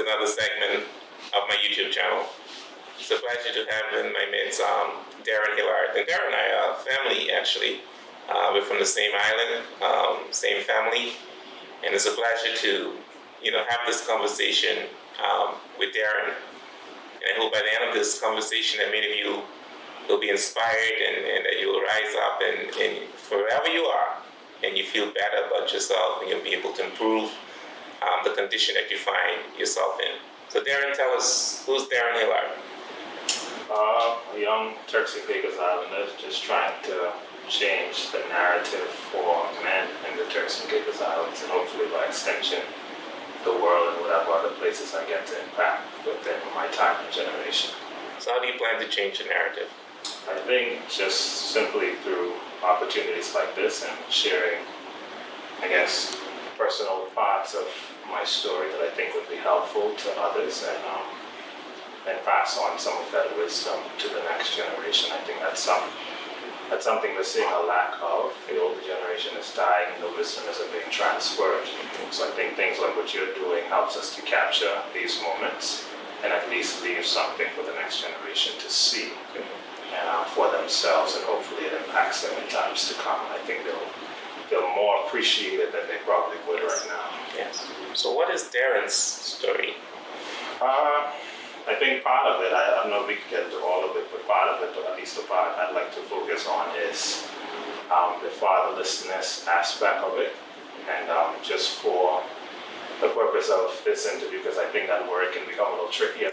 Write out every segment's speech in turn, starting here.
another segment of my YouTube channel. It's a pleasure to have in my midst Darron Hilaire. And Darron and I are family, actually. We're from the same island, same family. And it's a pleasure to, have this conversation with Darron. And I hope by the end of this conversation that many of you will be inspired and that you will rise up and wherever you are and you feel better about yourself and you'll be able to improve the condition that you find yourself in. So Darron, tell us, who's Darron Hilaire? A young Turks and Caicos Islander just trying to change the narrative for men in the Turks and Caicos Islands, and hopefully by extension the world and whatever other places I get to impact within my time and generation. So how do you plan to change the narrative? I think just simply through opportunities like this and sharing, I guess, personal parts of my story that I think would be helpful to others, and pass on some of that wisdom to the next generation. I think that's something we're seeing a lack of. The older generation is dying and the wisdom isn't being transferred. So I think things like what you're doing helps us to capture these moments and at least leave something for the next generation to see for themselves, and hopefully it impacts them in times to come. I think they'll more appreciate it than they probably would right now. Yes. So what is Darron's story? I think part of it, I don't know if we can get into all of it, but part of it, or at least the part I'd like to focus on, is the fatherlessness aspect of it. And just for the purpose of this interview, because I think that word can become a little tricky in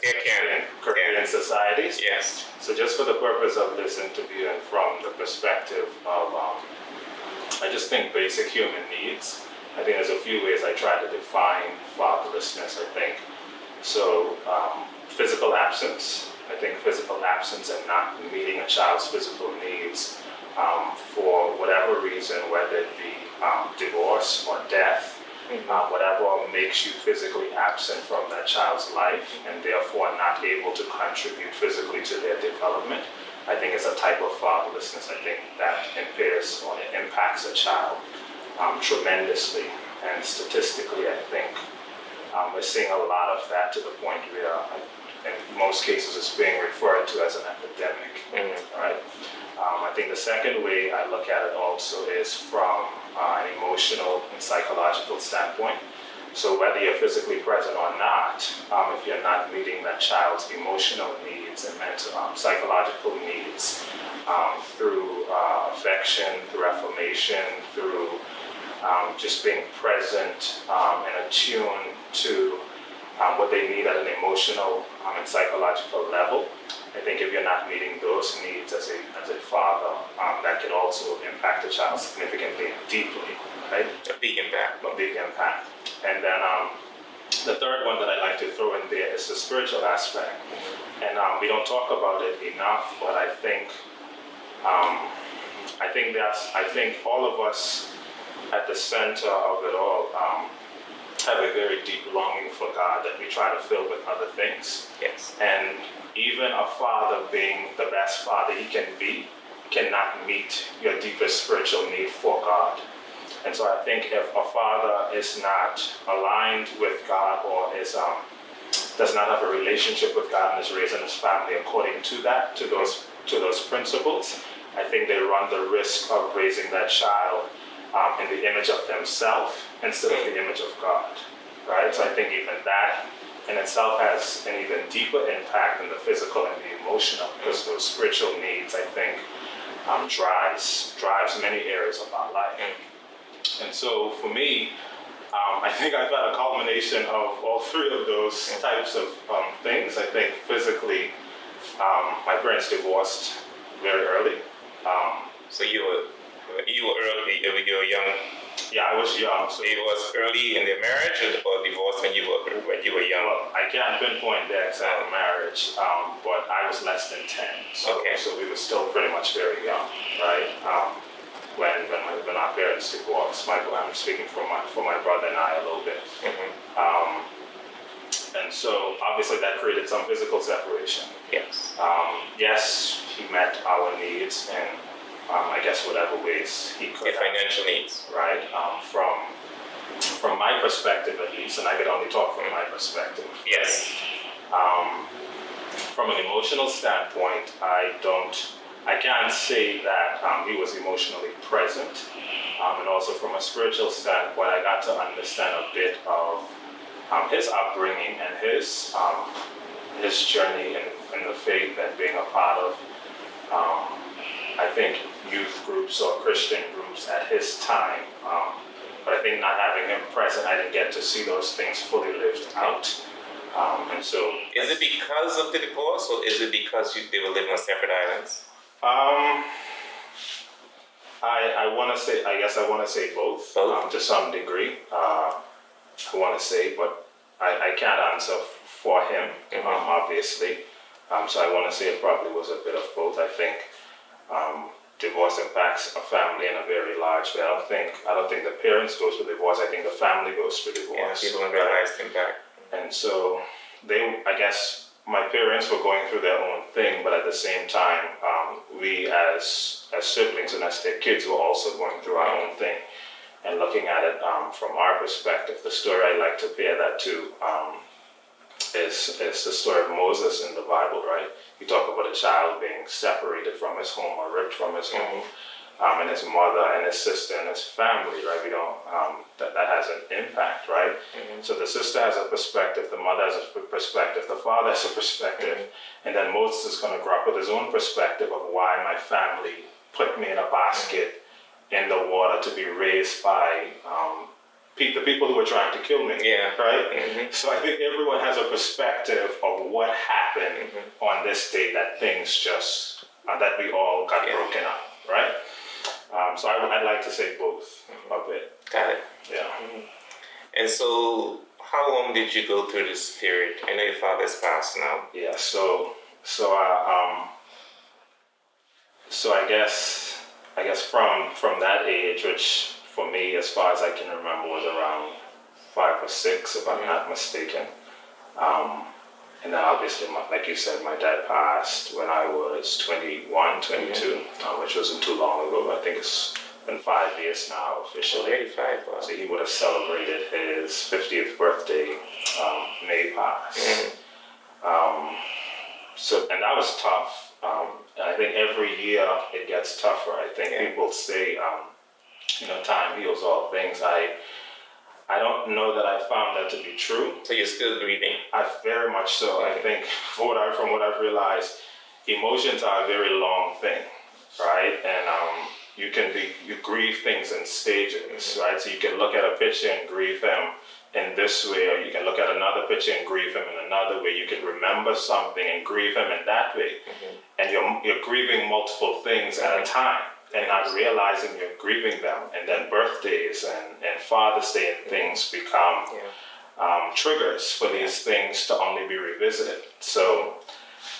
Caribbean societies. Yes. So just for the purpose of this interview and from the perspective of, I just think basic human needs, I think there's a few ways I try to define fatherlessness, I think. So physical absence. I think physical absence and not meeting a child's physical needs for whatever reason, whether it be divorce or death, whatever makes you physically absent from that child's life and therefore not able to contribute physically to their development, I think is a type of fatherlessness. I think that impairs or it impacts a child tremendously. And statistically, I think we're seeing a lot of that to the point where in most cases it's being referred to as an epidemic, right? I think the second way I look at it also is from an emotional and psychological standpoint. So whether you're physically present or not, if you're not meeting that child's emotional needs and mental, psychological needs through affection, through affirmation, through just being present and attuned to what they need at an emotional and psychological level. I think if you're not meeting those needs as a father, that could also impact the child significantly and deeply, right? A big impact. A big impact. And then the third one that I like to throw in there is the spiritual aspect. And we don't talk about it enough, but I think all of us at the center of it all have a very deep longing for God that we try to fill with other things. Yes. And even a father being the best father he can be cannot meet your deepest spiritual need for God. And so I think if a father is not aligned with God or is does not have a relationship with God and is raising his family according to that, to those principles, I think they run the risk of raising that child in the image of themselves instead of the image of God, right? So I think even that in itself has an even deeper impact than the physical and the emotional, because those spiritual needs, I think, drives many areas of our life. And so for me, I think I've had a culmination of all three of those types of things. I think physically, my parents divorced very early. So you were early, you were young? Yeah, I was young. So it was early in their marriage or divorce when you were young? Well, I can't pinpoint the exact marriage, but I was less than 10. So we were still pretty much very young, right? When our parents divorced, I'm speaking for my brother and I a little bit. And so obviously that created some physical separation. Yes. Yes, he met our needs in I guess whatever ways he could. Your financial needs. Right. From from my perspective at least, and I could only talk from my perspective. Yes. From an emotional standpoint, I can't say that he was emotionally present. And also from a spiritual standpoint, I got to understand a bit of his upbringing and his journey in the faith and being a part of, I think, youth groups or Christian groups at his time. But I think not having him present, I didn't get to see those things fully lived out. And so, is it because of the divorce, or is it because they were living on separate islands? I guess I want to say both. To some degree. I want to say, but I can't answer for him, obviously. So I want to say it probably was a bit of both. I think divorce impacts a family in a very large way. I don't think the parents go through divorce. I think the family goes through divorce. Yeah, people don't realize the impact. And so I guess my parents were going through their own thing, but at the same time, we as siblings and as their kids were also going through our own thing. And looking at it from our perspective, the story I like to pair that to is the story of Moses in the Bible, right? You talk about a child being separated from his home or ripped from his home, and his mother and his sister and his family, right? We don't, that has an impact, right? So the sister has a perspective, the mother has a perspective, the father has a perspective, and then Moses is going to grow up with his own perspective of why my family put me in a basket in the water to be raised by the people who were trying to kill me, right? So I think everyone has a perspective of what happened on this day that things just, that we all got broken up, right? So I'd like to say both of it. Got it. Yeah. And so how long did you go through this period? I know your father's passed now. Yeah, so I guess from that age, which for me, as far as I can remember, was around 5 or 6, if I'm not mistaken. And then obviously, like you said, my dad passed when I was 21, 22, which wasn't too long ago. I think it's been 5 years now officially. Already 5, wow. So he would have celebrated his 50th birthday May pass. And that was tough. And I think every year it gets tougher. I think people say, time heals all things. I don't know that I found that to be true. So you're still grieving? I very much so. I think from what I've realized, emotions are a very long thing, right? And you grieve things in stages, right? So you can look at a picture and grieve him in this way, or you can look at another picture and grieve him in another way. You can remember something and grieve him in that way. And you're grieving multiple things at a time, and not realizing you're grieving them. And then birthdays and Father's Day and things become triggers for these things to only be revisited. So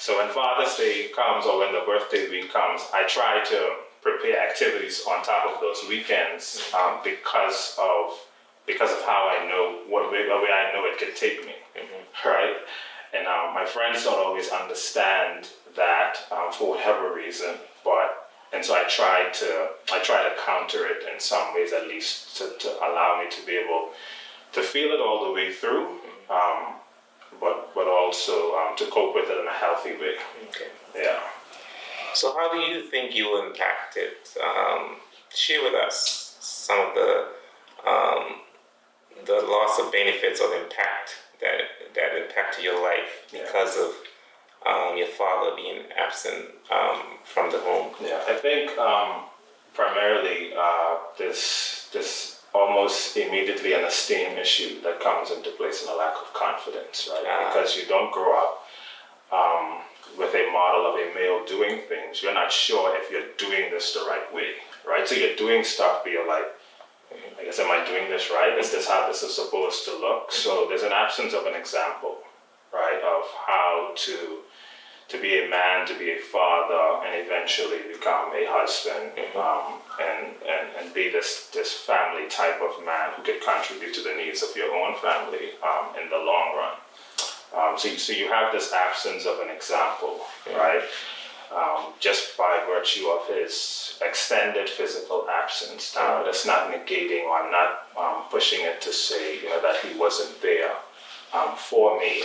when Father's Day comes, or when the birthday week comes, I try to prepare activities on top of those weekends because of how I know what way I know it could take me, right? And my friends don't always understand that for whatever reason, and so I try to counter it in some ways, at least to allow me to be able to feel it all the way through, but also to cope with it in a healthy way. Okay. Yeah. So how do you think you were impacted? Share with us some of the loss of benefits or the impact that impacted your life because of your father being absent from the home. Yeah, I think primarily this almost immediately an esteem issue that comes into place in a lack of confidence, right? Because you don't grow up with a model of a male doing things. You're not sure if you're doing this the right way, right? So you're doing stuff, but you're like, I guess, am I doing this right? Is this how this is supposed to look? So there's an absence of an example, right, of how to be a man, to be a father, and eventually become a husband, and be this family type of man who could contribute to the needs of your own family in the long run. So you have this absence of an example, right? just by virtue of his extended physical absence. Now, that's not negating, or I'm not pushing it to say, that he wasn't there for me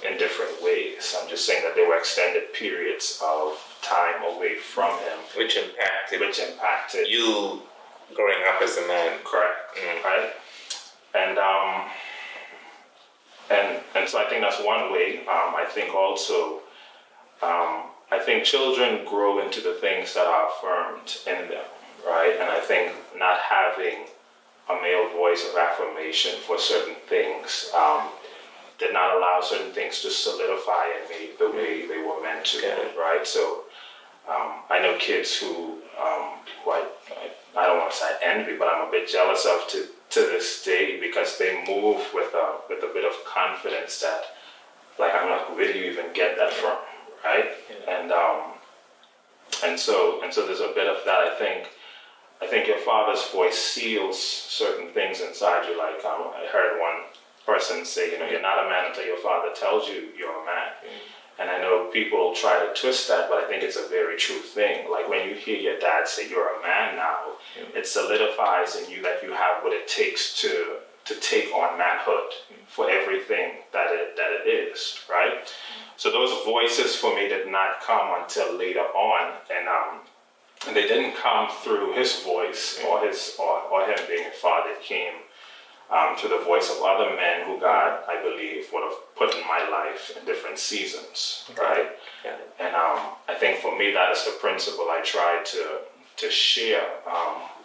in different ways. I'm just saying that there were extended periods of time away from him, which impacted you growing up as a man. Correct. Right. And so I think that's one way. I think also, I think children grow into the things that are affirmed in them, right? And I think not having a male voice of affirmation for certain things did not allow certain things to solidify in me the way they were meant to, right? So I know kids who I don't want to say envy, but I'm a bit jealous of to this day, because they move with a bit of confidence that, like, I'm like, where do you even get that from, right? Yeah. And so there's a bit of that. I think your father's voice seals certain things inside you. Like I heard one person say, you're not a man until your father tells you you're a man. And I know people try to twist that, but I think it's a very true thing. Like when you hear your dad say you're a man now, it solidifies in you that you have what it takes to take on manhood for everything that it is, right? So those voices for me did not come until later on, and they didn't come through his voice or him being a father. It came to the voice of other men who God, I believe, would have put in my life in different seasons, right? And I think for me, that is the principle I try to share,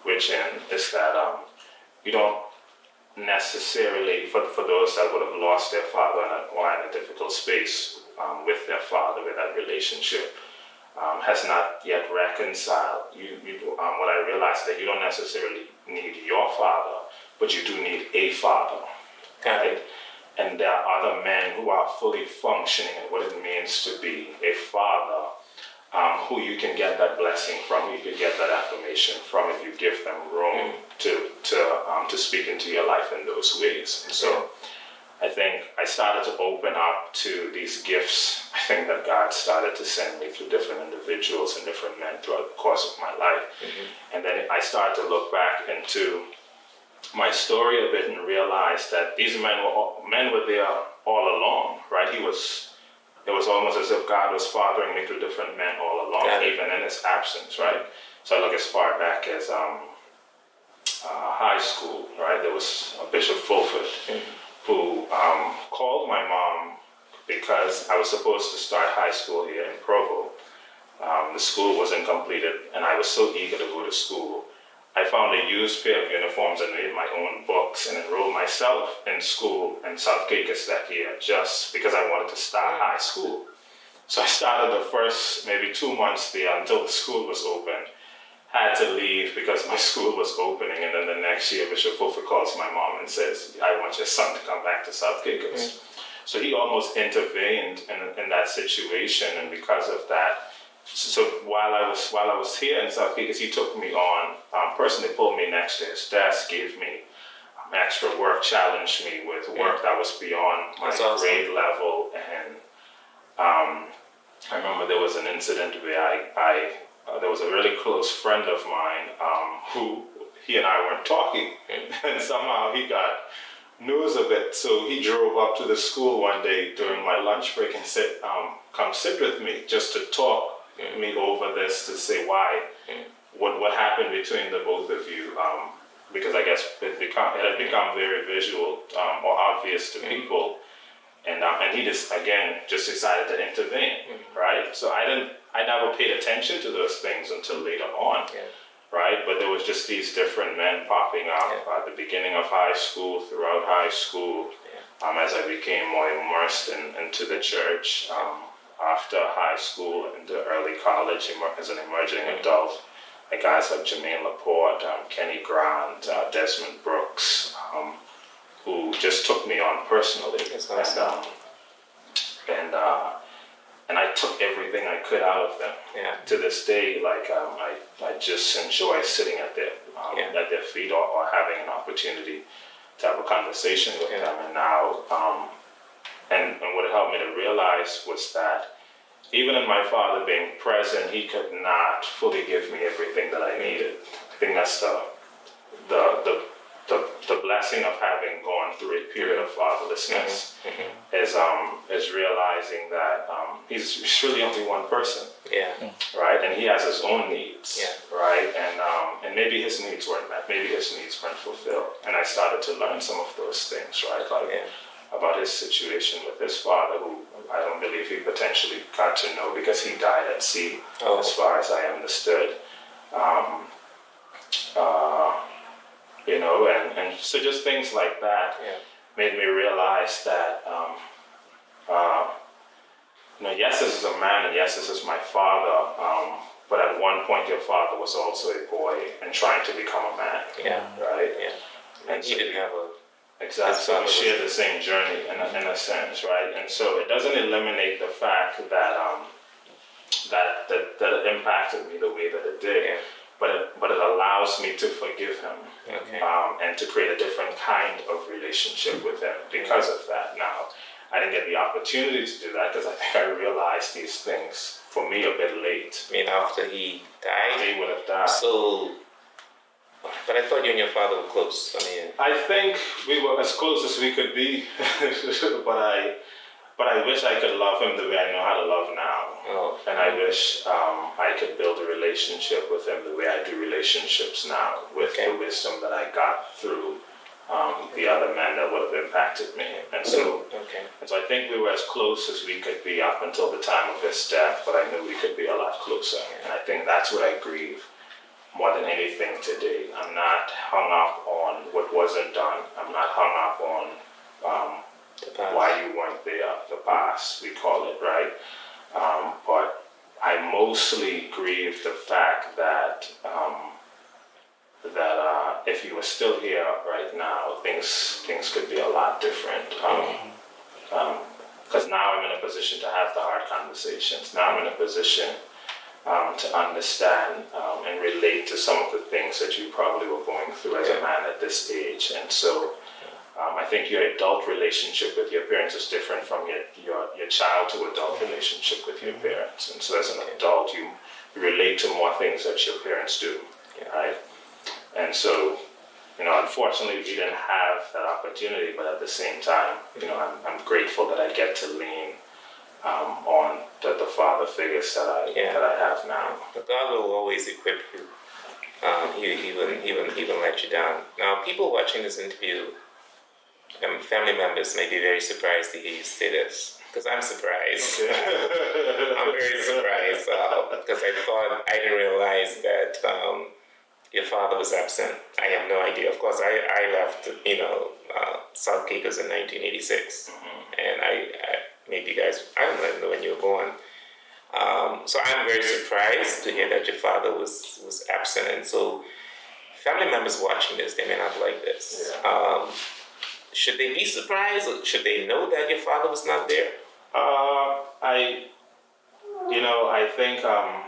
which is that you don't necessarily, for those that would have lost their father or in a difficult space with their father, with that relationship, has not yet reconciled. What I realized that you don't necessarily need your father, but you do need a father, right? And there are other men who are fully functioning in what it means to be a father, who you can get that blessing from, who you can get that affirmation from if you give them room to speak into your life in those ways. And so I think I started to open up to these gifts, I think, that God started to send me through different individuals and different men throughout the course of my life. And then I started to look back into my story a bit and realize that these men were there all along, right? It was almost as if God was fathering me through different men all along, even in his absence, right? So I look as far back as high school, right? There was a Bishop Fulford who called my mom because I was supposed to start high school here in Provo. The school wasn't completed, and I was so eager to go to school. I found a used pair of uniforms and made my own books and enrolled myself in school in South Caicos that year just because I wanted to start high school. So I started the first maybe 2 months there until the school was open. Had to leave because my school was opening, and then the next year Bishop Fulford calls my mom and says, I want your son to come back to South Caicos. So he almost intervened in that situation, and because of that, so while I was here in South Caicos, he took me on, personally pulled me next to his desk, gave me extra work, challenged me with work that was beyond my grade level. And I remember there was an incident where there was a really close friend of mine who he and I weren't talking, and somehow he got news of it. So he drove up to the school one day during my lunch break and said, come sit with me just to talk me over this, to say why, what happened between the both of you, because I guess it had become very visual or obvious to people, and he just decided to intervene, right? So I never paid attention to those things until later on, right? But there was just these different men popping up at the beginning of high school, throughout high school, as I became more immersed into the church. After high school into early college as an emerging adult, like guys like Jermaine Laporte, Kenny Grant, Desmond Brooks, who just took me on personally. And I took everything I could out of them. To this day, like I just enjoy sitting at their feet or having an opportunity to have a conversation with them. And now, and what it helped me to realize was that even in my father being present, he could not fully give me everything that I needed. I think that's the blessing of having gone through a period of fatherlessness is realizing that he's really only one person, right? And he has his own needs, right? And maybe his needs weren't met, maybe his needs weren't fulfilled. And I started to learn some of those things, right? Like about his situation with his father, who I don't believe he potentially got to know because he died at sea, as far as I understood. You know, and so just things like that made me realize that, you know, yes, this is a man, and yes, this is my father, but at one point your father was also a boy and trying to become a man, right? And he didn't have a... Exactly, so we share the same journey in a sense, right? And so it doesn't eliminate the fact that that it impacted me the way that it did. But it allows me to forgive him and to create a different kind of relationship with him because of that. Now, I didn't get the opportunity to do that because I think I realized these things for me a bit late. I mean, after he died? He would have died. So, but I thought you and your father were close. I mean, I think we were as close as we could be, but I wish I could love him the way I know how to love now. And I wish I could build a relationship with him the way I do relationships now, with the wisdom that I got through the other men that would have impacted me. And so, I think we were as close as we could be up until the time of his death, but I knew we could be a lot closer. And I think that's what I grieve more than anything today. I'm not hung up on what wasn't done. I'm not hung up on why you weren't there, the past, we call it, right? But I mostly grieve the fact that if you were still here right now, things could be a lot different. Because now I'm in a position to have the hard conversations. Now I'm in a position to understand and relate to some of the things that you probably were going through as a man at this age. And so I think your adult relationship with your parents is different from your child to adult relationship with your parents. And so as an adult, you relate to more things that your parents do, right? And so, you know, unfortunately, we didn't have that opportunity, but at the same time, you know, I'm grateful that I get to lean on the father figures that I have now. But God will always equip you. He wouldn't let you down. Now, people watching this interview, family members may be very surprised to hear you say this, because I'm surprised. I'm very surprised because I didn't realize that your father was absent. I have no idea. Of course, I left, South Caicos in 1986, and I maybe you guys, I don't even know when you were born. So I'm very surprised to hear that your father was absent, and so family members watching this, they may not like this. Should they be surprised, or should they know that your father was not there? I think, I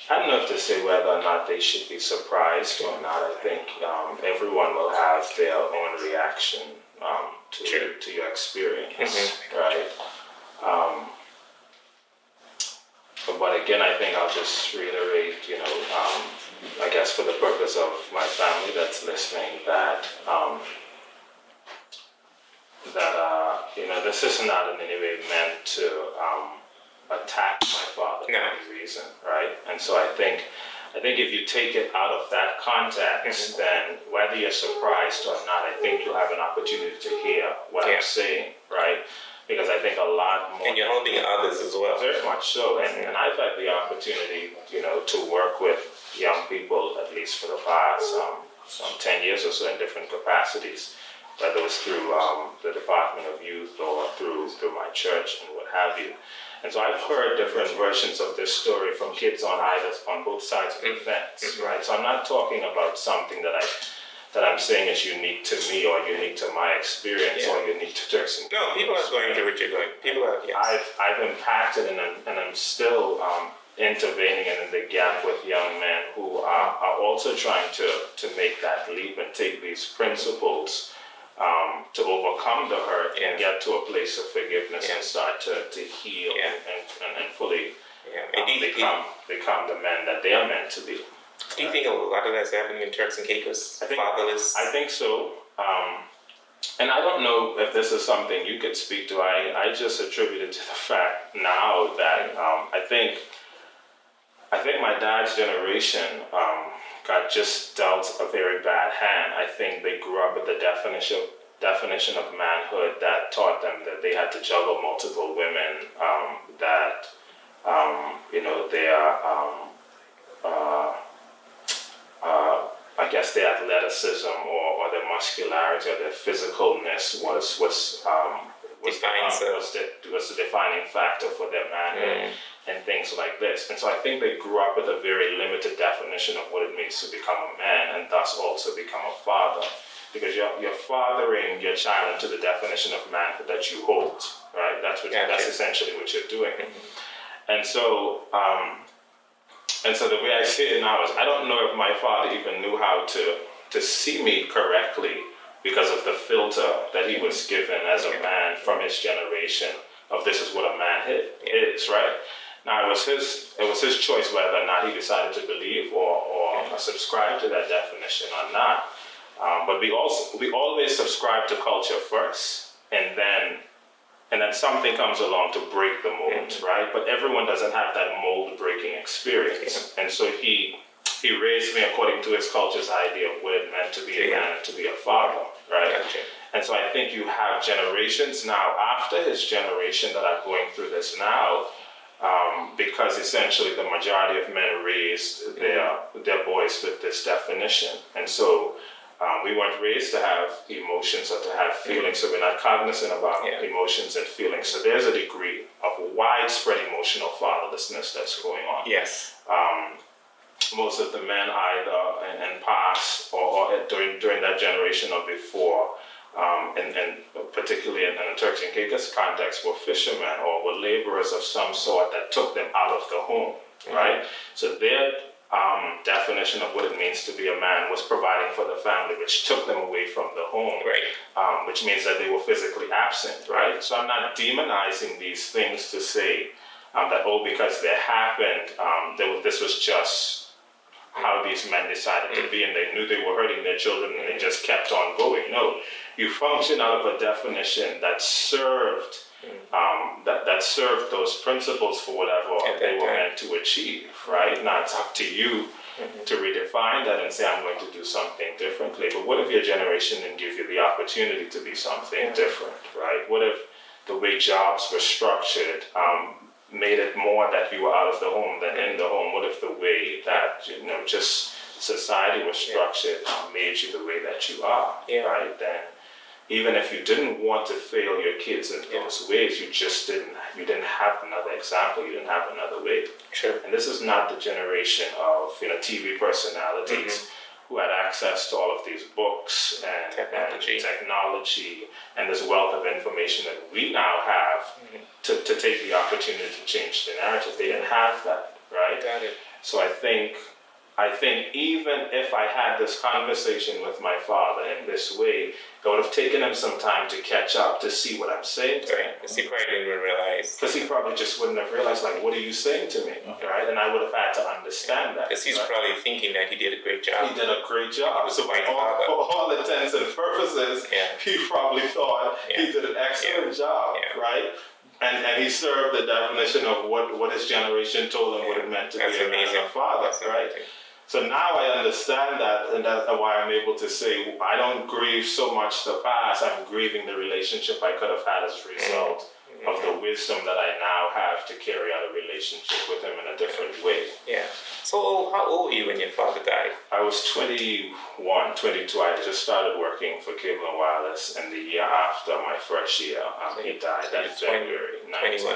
don't know if to say whether or not they should be surprised or not. I think everyone will have their own reaction to your experience, right? But again, I think I'll just reiterate, I guess for the purpose of my family that's listening, that this is not in any way meant to attack my father for any reason, right? And so I think if you take it out of that context, then whether you're surprised or not, I think you'll have an opportunity to hear what I'm saying, right? Because I think a lot more... And you're helping others as well. Very much so. And I've had the opportunity, to work with young people, at least for the past 10 years or so in different capacities, whether it was through the Department of Youth or through my church and what have you. And so I've heard different versions of this story from kids on both sides of the fence, right? So I'm not talking about something that I'm saying is unique to me or unique to my experience or unique to Turks and No, people are going through what you're going. People are. Yes. I've impacted and I'm still intervening in the gap with young men who are also trying to make that leap and take these principles to overcome the hurt and get to a place of forgiveness and start to heal and fully become the men that they are meant to be. Do you think a lot of that's happening in Turks and Caicos? Fatherless? I think so. And I don't know if this is something you could speak to. I just attribute it to the fact now that I think my dad's generation got just dealt a very bad hand. I think they grew up with the definition of manhood that taught them that they had to juggle multiple women, I guess their athleticism or their muscularity or their physicalness was the defining factor for their manhood and things like this. And so I think they grew up with a very limited definition of what it means to become a man and thus also become a father. Because you're fathering your child into the definition of manhood that you hold, right? That's essentially what you're doing. And so the way I see it now is I don't know if my father even knew how to see me correctly because of the filter that he was given as a man from his generation of this is what a man is, right? Now it was his choice whether or not he decided to believe or subscribe to that definition or not. But we always subscribe to culture first, and then something comes along to break the mold, right? But everyone doesn't have that mold breaking experience, and so he raised me according to his culture's idea of what it meant to be a man and to be a father, right? And so I think you have generations now after his generation that are going through this now, because essentially the majority of men raised their boys with this definition, and so. We weren't raised to have emotions or to have feelings, so we're not cognizant about emotions and feelings. So there's a degree of widespread emotional fatherlessness that's going on. Yes. Most of the men either in past or during that generation or before, and particularly in the Turks and Caicos context, were fishermen or were laborers of some sort that took them out of the home, right? So their definition of what it means to be a man was providing for the family, which took them away from the home, which means that they were physically absent, right? So I'm not demonizing these things to say that, because they happened, this was just how these men decided to be, and they knew they were hurting their children, and they just kept on going. No, you function out of a definition that served that served those principles for whatever they were meant to achieve, right? Now it's up to you to redefine that and say, I'm going to do something differently. But what if your generation didn't give you the opportunity to be something different, right? What if the way jobs were structured made it more that you were out of the home than in the home? What if the way that, just society was structured made you the way that you are, right? Then even if you didn't want to fail your kids in those ways, you didn't have another example, you didn't have another way. Sure. And this is not the generation of TV personalities who had access to all of these books and technology and this wealth of information that we now have to take the opportunity to change the narrative. They didn't have that, right? Got it. So I think even if I had this conversation with my father in this way, it would have taken him some time to catch up, to see what I'm saying to him. Because he probably didn't even realize. Because he probably just wouldn't have realized, what are you saying to me, right? And I would have had to understand that. Because he's probably thinking that he did a great job. He did a great job. So for all intents and purposes, he probably thought he did an excellent job, right? And he served the definition of what his generation told him what it meant to be a man and a father, right? So now I understand that, and that's why I'm able to say I don't grieve so much the past. I'm grieving the relationship I could have had as a result of the wisdom that I now have to carry out a relationship with him in a different way. Yeah. So how old were you when your father died? I was 21, 22. I just started working for Cable and Wireless, and the year after my first year, he died. That February 19.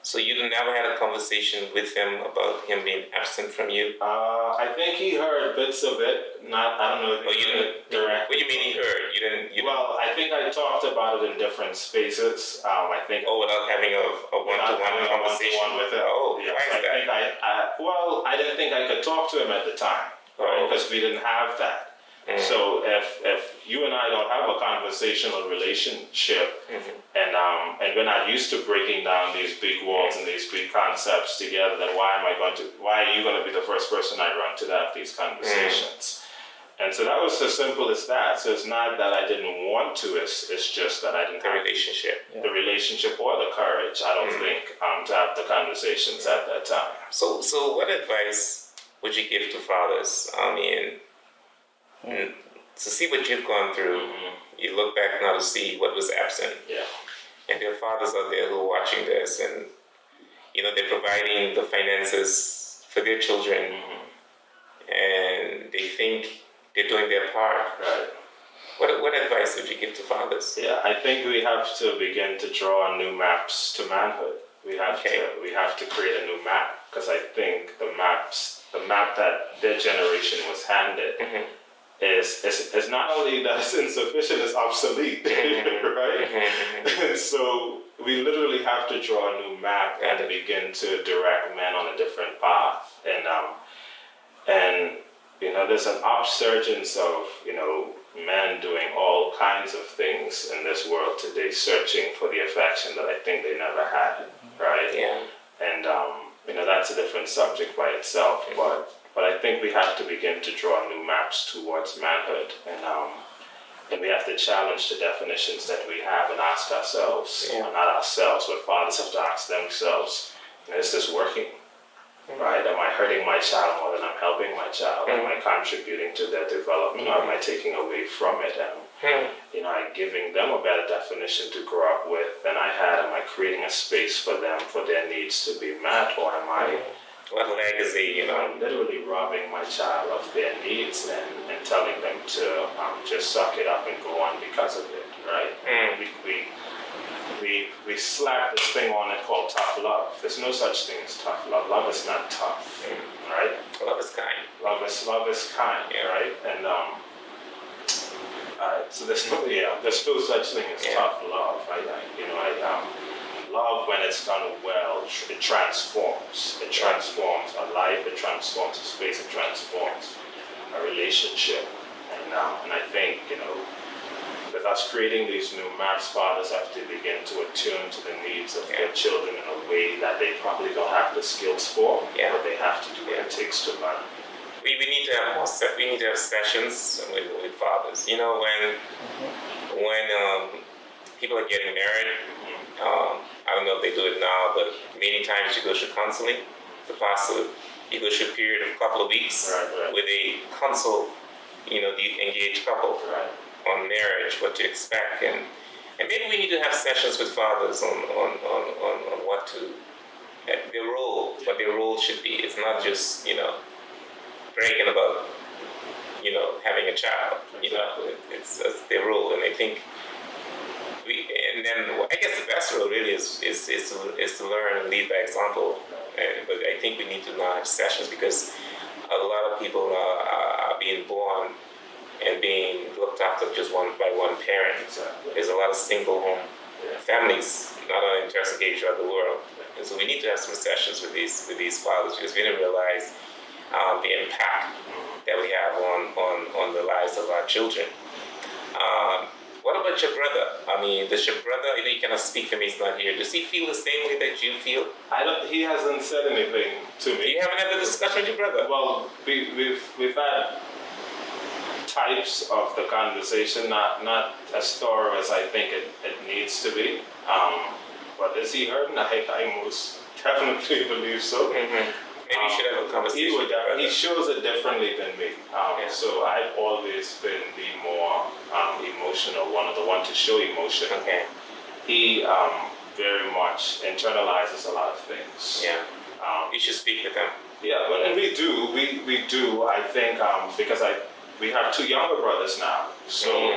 So you never had a conversation with him about him being absent from you? I think he heard bits of it. I don't know if you didn't direct. What do you mean he heard? You didn't. Well, I think I talked about it in different spaces. I think. Without having a one-to-one conversation with him. Oh, yes, why is that? I didn't think I could talk to him at the time, right? Because we didn't have that. So if you and I don't have a conversational relationship, and we're not used to breaking down these big walls and these big concepts together, then why are you going to be the first person I run to have these conversations? And so that was as simple as that. So it's not that I didn't want to, it's just that I didn't have the relationship or the courage, I don't think, to have the conversations at that time. So what advice would you give to fathers? I mean, to see what you've gone through, you look back now to see what was absent. Yeah. And there are fathers out there who are watching this, and they're providing the finances for their children, and they think they're doing their part. Right. What advice would you give to fathers? Yeah, I think we have to begin to draw new maps to manhood. We have to create a new map, because I think the map that their generation was handed is not only that it's insufficient, it's obsolete, right? So we literally have to draw a new map and begin to direct men on a different path. And there's an upsurgence of men doing all kinds of things in this world today, searching for the affection that I think they never had, right? Yeah. And that's a different subject by itself, but I think we have to begin to draw new maps towards manhood, and we have to challenge the definitions that we have and ask ourselves, not ourselves, but fathers have to ask themselves, is this working? Right? Am I hurting my child more than I'm helping my child? Am I contributing to their development, or am I taking away from it? And am I giving them a better definition to grow up with than I had? Am I creating a space for them, for their needs to be met, or am I what legacy, I'm literally robbing my child of their needs and telling them to just suck it up and go on because of it, right? We slap this thing on it called tough love. There's no such thing as tough love. Love is not tough, right? Love is kind. Love is kind, right? And so there's no such thing as tough love. Love, when it's done well, it transforms. It transforms a life. It transforms a space. It transforms a relationship. And I think with us creating these new maps, fathers have to begin to attune to the needs of their children in a way that they probably don't have the skills for, but they have to do what it takes to learn. We need to have we need to have sessions with fathers. When people are getting married, I don't know if they do it now, but many times you go through counseling. The pastor, you go through a period of a couple of weeks where they consult, the engaged couple on marriage, what to expect, and maybe we need to have sessions with fathers on what their role should be. It's not just bragging about having a child. It's their role, and I think. And then I guess the best role really is to learn and lead by example. But I think we need to now have sessions, because a lot of people are being born and being looked after just by one parent. Exactly. There's a lot of single home families, not only in Chesapeake, throughout the world. And so we need to have some sessions with these fathers, because we didn't realize the impact that we have on the lives of our children. What about your brother? I mean, does your brother, you cannot speak for me, he's not here. Does he feel the same way that you feel? He hasn't said anything to me. You haven't had a discussion with your brother? Well, we've had types of the conversation, not as thorough as I think it needs to be. But is he hurting? I most definitely believe so. Maybe you should have a conversation with your brother. He shows it differently than me. So I've always been the more emotional one, the one to show emotion. Okay. He very much internalizes a lot of things. Yeah. You should speak with him. Yeah, and we do. We do. I think because we have two younger brothers now, so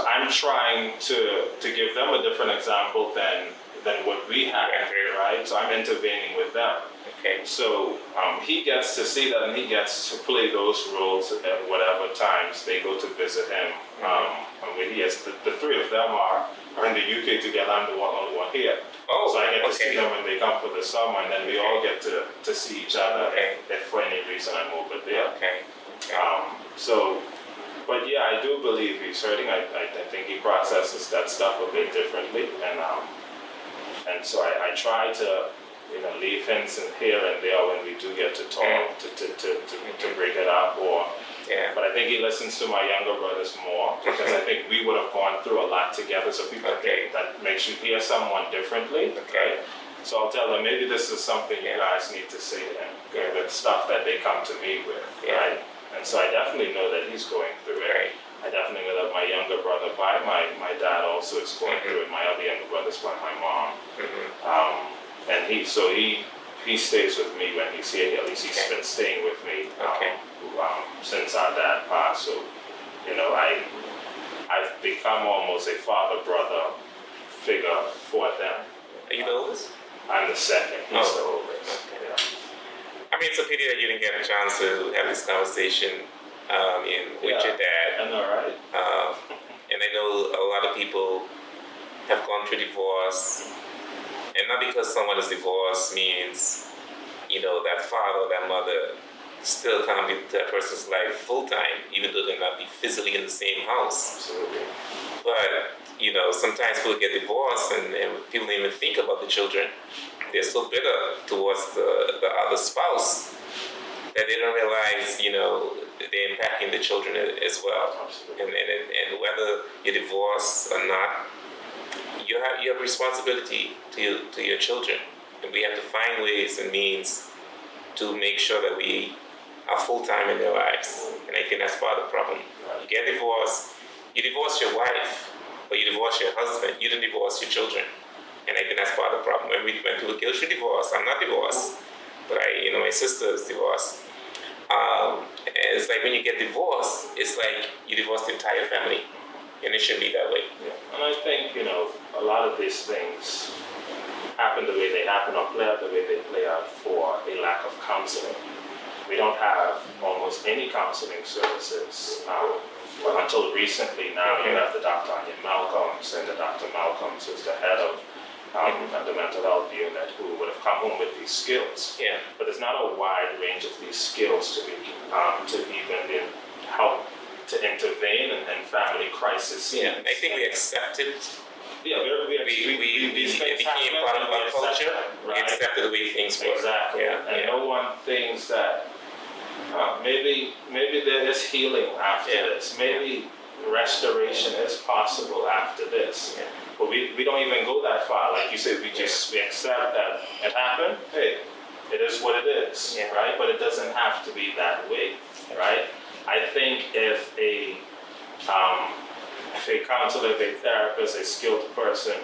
I'm trying to give them a different example than what we have, right? So I'm intervening with them. Okay. So he gets to see that, and he gets to play those roles at whatever times they go to visit him. And when he has the three of them are in the UK together. I'm the only one here. Oh, so I get to see them when they come for the summer, and then we all get to see each other if for any reason I'm over there. Okay. So, but yeah, I do believe he's hurting. I think he processes that stuff a bit differently, and so I try to leave hints and here and there when we do get to talk to break it up or. Yeah. But I think he listens to my younger brothers more because I think we would have gone through a lot together. So people think that makes you hear someone differently. Okay. Right? So I'll tell them maybe this is something you guys need to say to him. The stuff that they come to me with. Yeah. Right. And so I definitely know that he's going through it. Right. I definitely know that my younger brother by my dad also is going through it. My other younger brother's by my mom. And he stays with me when he's here. At least he's been staying with me since our dad passed. So, I've become almost a father-brother figure for them. Are you the oldest? I'm the second. He's the oldest. Okay. Yeah. I mean, it's a pity that you didn't get a chance to have this conversation with your dad. I know, right? And I know a lot of people have gone through divorce. And not because someone is divorced means, that father or that mother still can't be that person's life full time, even though they're not be physically in the same house. Absolutely. But, sometimes people get divorced and people don't even think about the children. They're so bitter towards the other spouse that they don't realize, they're impacting the children as well. Absolutely. And whether you're divorced or not, you have responsibility to your children, and we have to find ways and means to make sure that we are full time in their lives. And I think that's part of the problem. You get divorced, you divorce your wife, or you divorce your husband. You didn't divorce your children, and I think that's part of the problem. When people go through divorce, I'm not divorced, but my sister is divorced. And it's like when you get divorced, it's like you divorce the entire family. And it shouldn't be that way. Yeah. And I think, a lot of these things happen the way they happen or play out the way they play out for a lack of counseling. We don't have almost any counseling services. Well, until recently now, you have the Dr. Anya Malcolms, and the Dr. Malcolms is the head of the mental health unit who would have come home with these skills. Yeah. But there's not a wide range of these skills to even help to intervene in family crisis. Yeah, I think we accepted. Yeah, It became part of our culture. Right. We accepted the way things were. Exactly. Yeah. No one thinks that maybe there is healing after this. Maybe restoration is possible after this. Yeah. But we don't even go that far. Like you said, we accept that it happened. Hey, it is what it is, right? But it doesn't have to be that way, right? I think if a counselor, if a therapist, a skilled person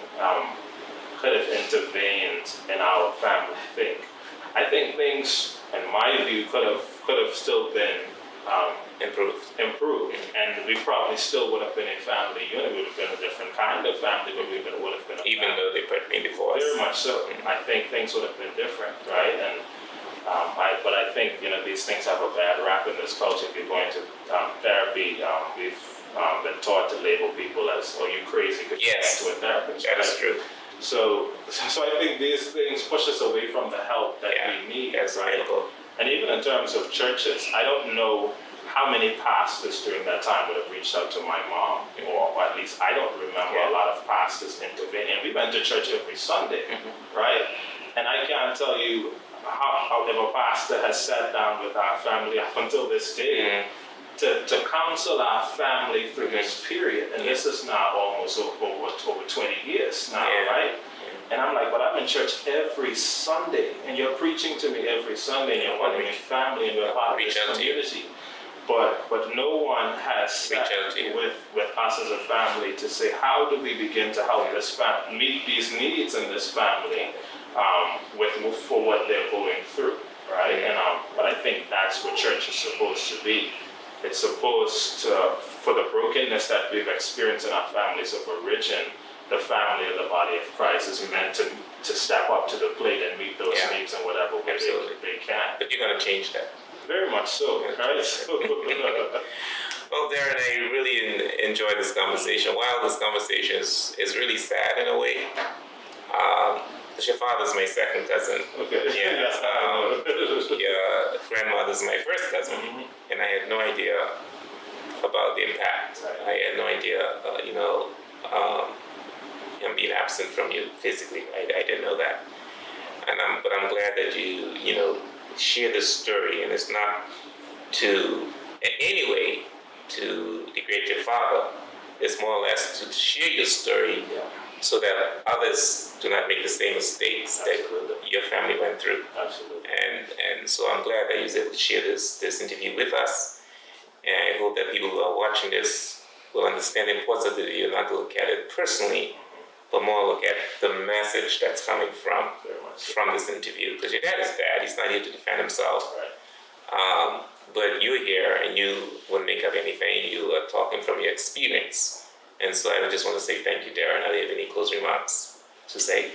could have intervened in our family, I think things, in my view, could have still been improved, and we probably still would have been a family unit. We would have been a different kind of family, but we would have been even though they put me divorced. Very much so. I think things would have been different, right? And but I think these things have a bad rap in this culture. If you're going to therapy, we've been taught to label people as, "Oh, you crazy because you went to a therapist." That is true. So I think these things push us away from the help that we need, right? And even in terms of churches, I don't know how many pastors during that time would have reached out to my mom, or at least I don't remember a lot of pastors intervening. We went to church every Sunday, right? And I can't tell you how if a pastor has sat down with our family up until this day to counsel our family through this period. And this is now almost over 20 years now, right? And I'm like, but I'm in church every Sunday, and you're preaching to me every Sunday, and you're wanting me family, and we're part of this community. But no one has sat with us as a family to say, how do we begin to help this family meet these needs in this family for what they're going through, right? And but I think that's what church is supposed to be. It's supposed to, for the brokenness that we've experienced in our families of origin, the family of the body of Christ is meant to step up to the plate and meet those needs in whatever way they can. But you're going to change that. Very much so, right? Well, Darron, I really enjoyed this conversation. While this conversation is really sad in a way, your father's my second cousin. Okay. Yeah. Your grandmother's my first cousin, and I had no idea about the impact. Right. I had no idea, him being absent from you physically. I didn't know that. But I'm glad that you share this story, and it's not to, in any way, to degrade your father. It's more or less to share your story so that others do not make the same mistakes Absolutely. that your family went through. Absolutely. And so I'm glad that you was able to share this interview with us. And I hope that people who are watching this will understand the importance of the video, not to look at it personally, but more look at the message that's coming from this interview. Because your dad is dad; he's not here to defend himself. Right. But you're here, and you wouldn't make up anything. You are talking from your experience, and so I just want to say thank you, Darron. Do you have any closing remarks to say?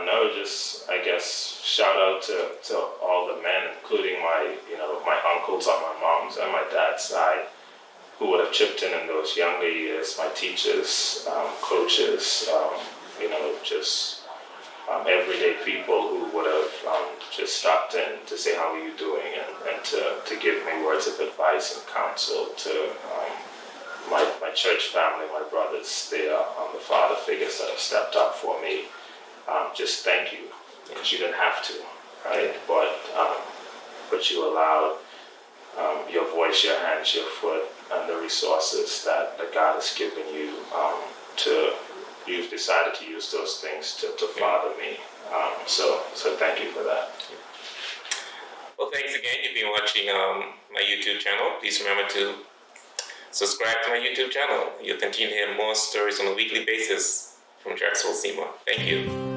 No, just I guess shout out to all the men, including my uncles on my mom's and my dad's side, who would have chipped in those younger years. My teachers, coaches, just everyday people who would have just stopped in to say how are you doing and to give me words of advice and counsel. To my church family, my brothers, they are the father figures that have stepped up for me. Just thank you, because you didn't have to, right? But you allowed your voice, your hands, your foot, and the resources that God has given you you've decided to use those things to father me. So thank you for that. Well, thanks again. You've been watching my YouTube channel. Please remember to subscribe to my YouTube channel. You'll continue to hear more stories on a weekly basis from Drexel Seymour. Thank you.